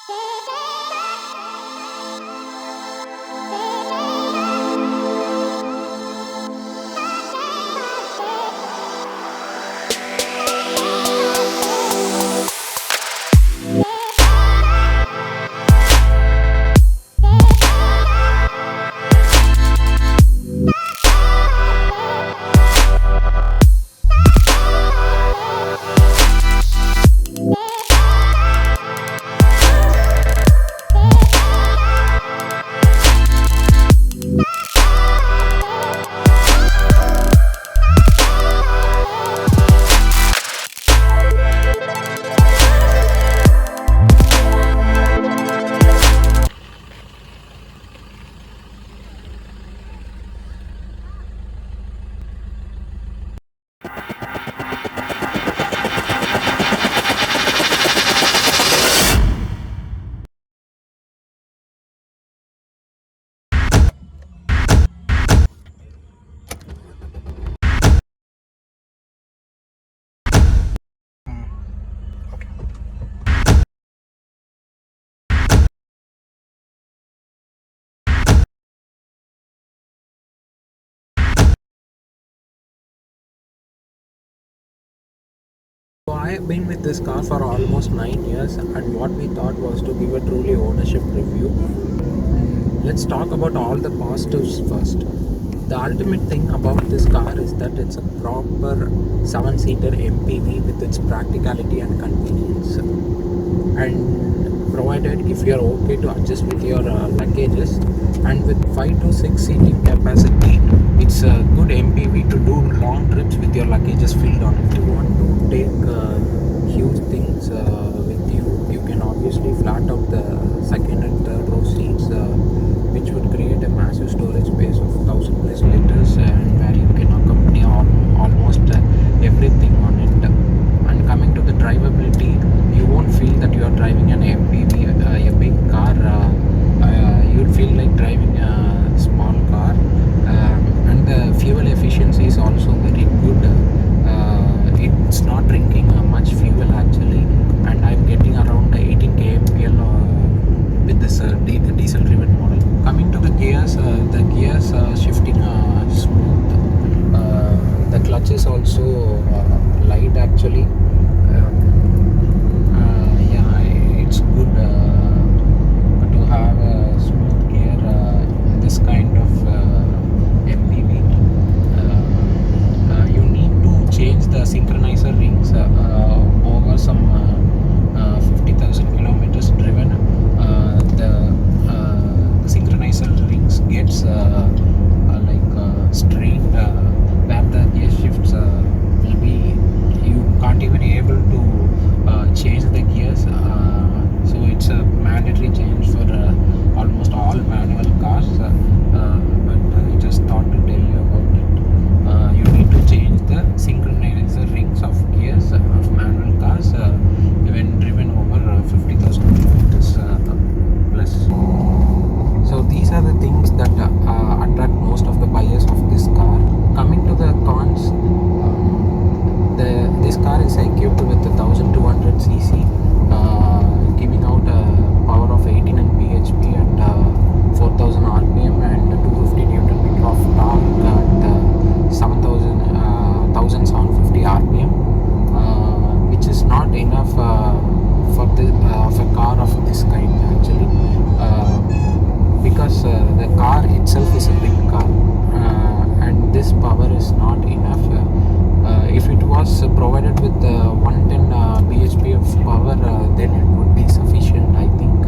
So I have been with this car for almost 9 years, and what we thought was to give a truly ownership review. Let's talk about all the positives first. The ultimate thing about this car is that it's a proper 7-seater MPV with its practicality and convenience. And provided if you're okay to adjust with your luggages, and with 5 to 6 seating capacity, it's a good MPV to do long trips with your luggages filled on. If you want to take huge things with you, you can obviously flat out the second and third row seats, which would create a massive storage space of 1000 plus liters, and where you can accompany almost everything on it. And coming to the drivability, you won't feel that you are driving an MPV, a big car. You'd feel like driving a small car, and the fuel efficiency is also very good. It's not drinking much fuel actually, and I'm getting around 18 kmpl with this diesel driven model. Coming to the gears shifting smooth. The clutch is also light actually. Yeah, it's good to have a smooth gear in this kind of MPV. You need to change the synchronizer rings over some 50,000 kilometers driven. The synchronizer rings gets strained, where the gear shifts will be, you can't even able to change the gears. So it's a mandatory change for almost all manual cars, but I just thought to tell you about it. You need to change the synchronizer rings of gears of manual cars when driven over 50,000 kilometers plus. So these are the things that attract most of the buyers of this car. Coming to the cons, this car is equipped with a 1200 cc, giving out a power of 89 bhp at 4000 rpm and 250 newton meter of torque at 1750 rpm, which is not enough for a car of this kind actually, because the car itself is a big car, and this power is not enough. If it was provided with 110 bhp of power, then it would be sufficient, I think,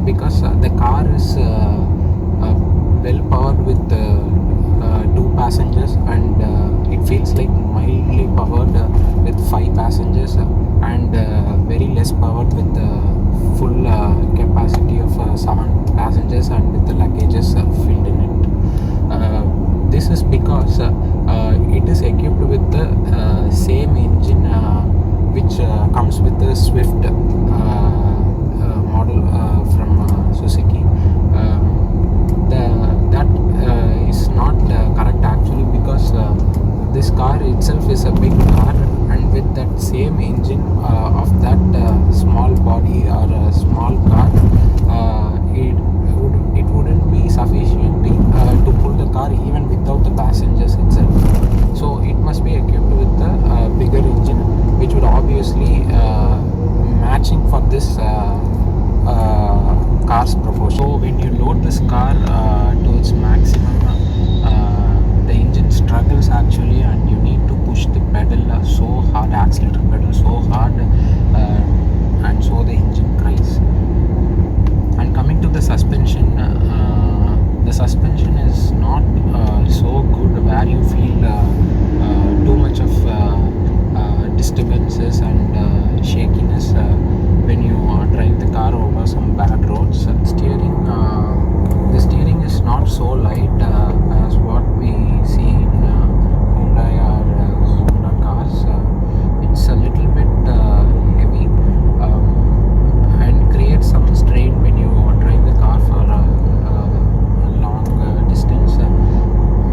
because the car is well powered with 2 passengers, and it feels like mildly powered with 5 passengers, and very less powered with full capacity of 7 passengers and with the luggages filled in it. This is because it is equipped with the same engine which comes with the Swift model from Suzuki. That is not correct actually, because this car itself is a big car, and with that same engine of that small body or for this car's proportion. So when you load this car to its maximum, the engine struggles actually, and you need to push the pedal so hard, accelerator pedal so hard, and so the engine cries. And coming to the suspension is not so good, where you feel too much of disturbances and shakiness when you drive the car over some bad roads. The steering is not so light as what we see in Hyundai or Honda cars. It's a little bit heavy, and creates some strain when you drive the car for a long distance.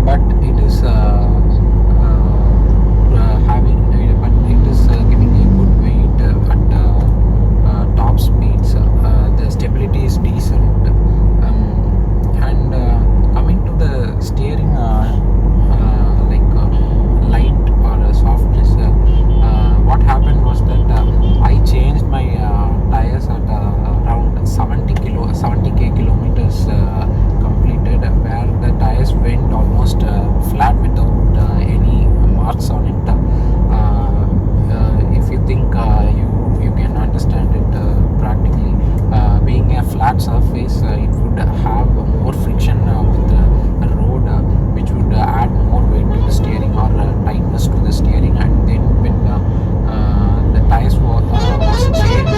But it is giving a good weight at top speeds. The stability is decent, and coming to the steering, light or softness. What happened was that I changed my tires at around 70k kilometers completed, where the tires went almost flat without any marks on it. If you think you can understand it practically, being a flat surface, it would have more friction with the road, which would add more weight to the steering, or tightness to the steering. And then when the tires was changed,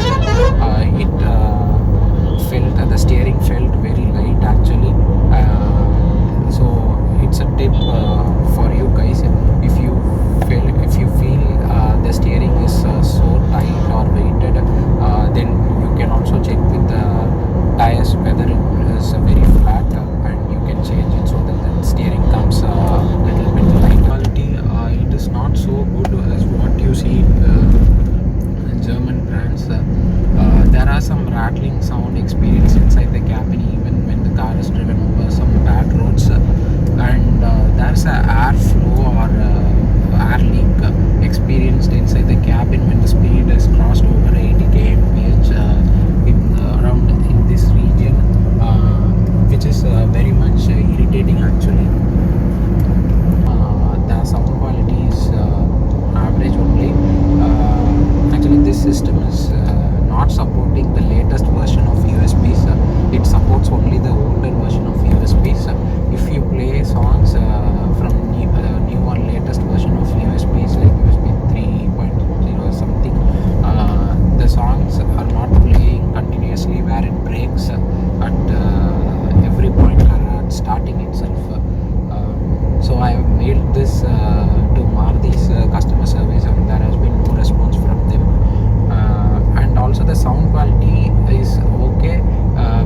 it felt the steering felt very light actually. So it's a tip for you guys. If you feel the steering is so tight or weighted, then you can also check with the tires whether it is very flat, and you can change it so that the steering comes a little bit light. Quality, it is not so good as what you see in the German brands. There are some rattling sound experience inside the cabin even when the car is driven over some bad roads, and there's a airflow or air leak experienced inside the cabin when the speed is crossed over 80 kmph around in this region, which is very much irritating actually. The sound quality is average only. Actually, this system is not supporting the latest version of USBs. It supports only the older version of USBs. If you play songs from new or latest version of USBs, like USB 3.0 or something, the songs are not playing continuously, where it breaks at every point or at starting itself. So I have mailed this to Marti's customer service, and there has been no response from them. And also the sound quality is okay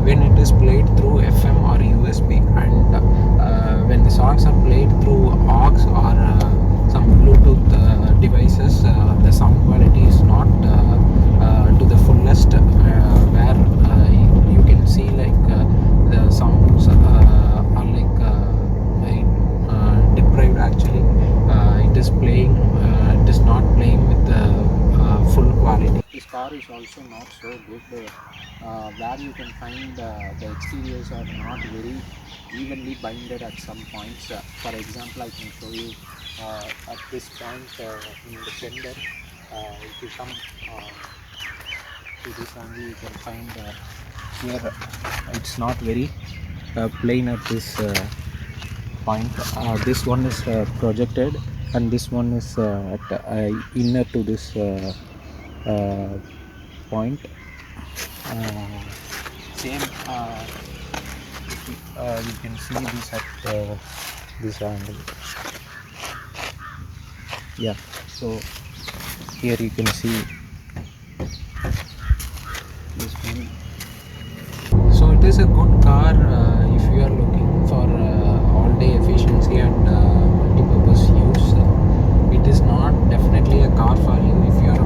when it is played through FM or USB, and when the songs are played through aux or some Bluetooth devices, the sound quality is not to the fullest, where you can see like the sounds are like deprived actually. It is playing, it is not playing with the full quality. This car is also not so good, where you can find the exteriors are not very evenly binded at some points. For example, I can show you at this point in the fender. If you come to this angle, you can find here it's not very plain at this point. This one is projected, and this one is at inner to this point. Same, you can see this at this angle. Yeah, so here you can see this one. So it is a good car if you are looking for all-day efficiency and multi-purpose use. It is not definitely a car for you if you are